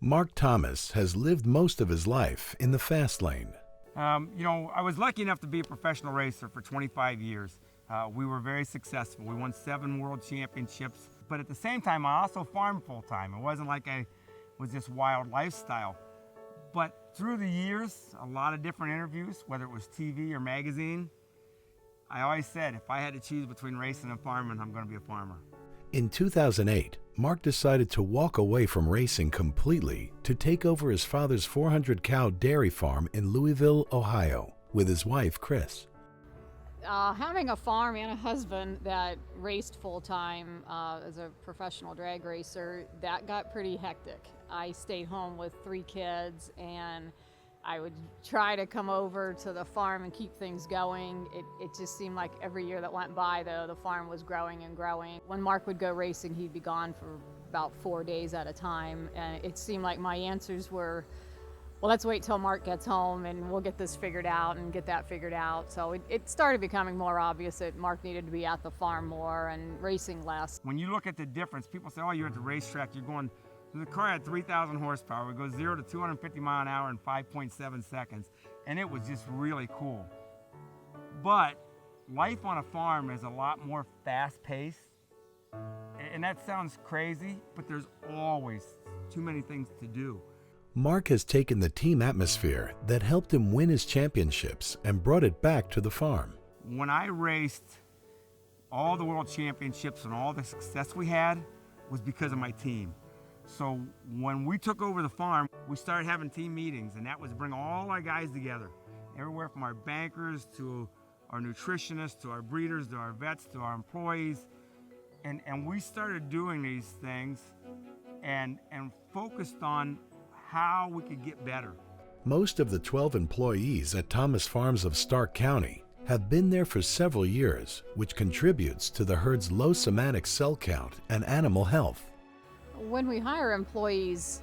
Mark Thomas has lived most of his life in the fast lane. I was lucky enough to be a professional racer for 25 years. We were very successful. We won 7 world championships, but at the same time, I also farmed full time. It wasn't like I was this wild lifestyle. But through the years, a lot of different interviews, whether it was TV or magazine, I always said, if I had to choose between racing and farming, I'm going to be a farmer. In 2008, Mark decided to walk away from racing completely to take over his father's 400-cow dairy farm in Louisville, Ohio, with his wife, Chris. Having a farm and a husband that raced full-time as a professional drag racer, that got pretty hectic. I stayed home with 3 kids, and I would try to come over to the farm and keep things going. It just seemed like every year that went by, though, the farm was growing and growing. When Mark would go racing, he'd be gone for about 4 days at a time, and it seemed like my answers were, well, let's wait till Mark gets home and we'll get this figured out and get that figured out. So it started becoming more obvious that Mark needed to be at the farm more and racing less. When you look at the difference, people say, oh, you're at the racetrack, you're going, the car had 3,000 horsepower. It goes 0 to 250 mile an hour in 5.7 seconds. And it was just really cool. But life on a farm is a lot more fast paced. And that sounds crazy, but there's always too many things to do. Mark has taken the team atmosphere that helped him win his championships and brought it back to the farm. When I raced, all the world championships and all the success we had was because of my team. So when we took over the farm, we started having team meetings, and that was to bring all our guys together. Everywhere from our bankers to our nutritionists, to our breeders, to our vets, to our employees. And we started doing these things and focused on how we could get better. Most of the 12 employees at Thomas Farms of Stark County have been there for several years, which contributes to the herd's low somatic cell count and animal health. When we hire employees,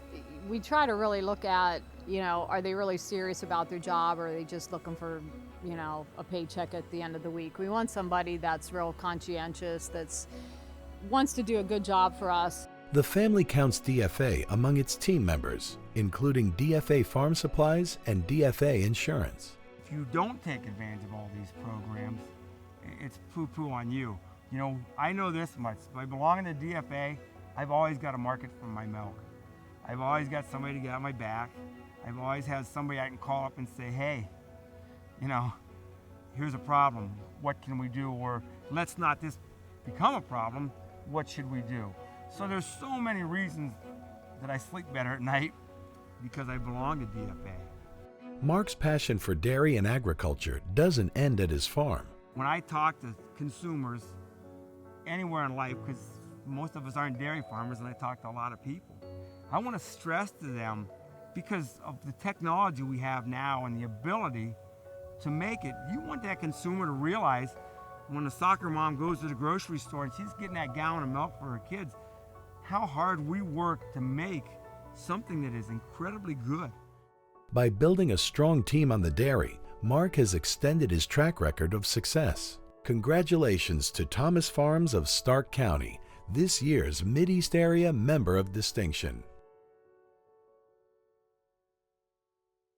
we try to really look at, are they really serious about their job, or are they just looking for, a paycheck at the end of the week? We want somebody that's real conscientious, wants to do a good job for us. The family counts DFA among its team members, including DFA Farm Supplies and DFA Insurance. If you don't take advantage of all these programs, it's poo-poo on you. I know this much. By belonging to DFA, I've always got a market for my milk. I've always got somebody to get on my back. I've always had somebody I can call up and say, hey, here's a problem. What can we do? Or let's not this become a problem. What should we do? So there's so many reasons that I sleep better at night because I belong to DFA. Mark's passion for dairy and agriculture doesn't end at his farm. When I talk to consumers anywhere in life, because most of us aren't dairy farmers and I talk to a lot of people, I want to stress to them, because of the technology we have now and the ability to make it, you want that consumer to realize when a soccer mom goes to the grocery store and she's getting that gallon of milk for her kids, how hard we work to make something that is incredibly good. By building a strong team on the dairy, Mark has extended his track record of success. Congratulations to Thomas Farms of Stark County, this year's Mideast Area Member of Distinction.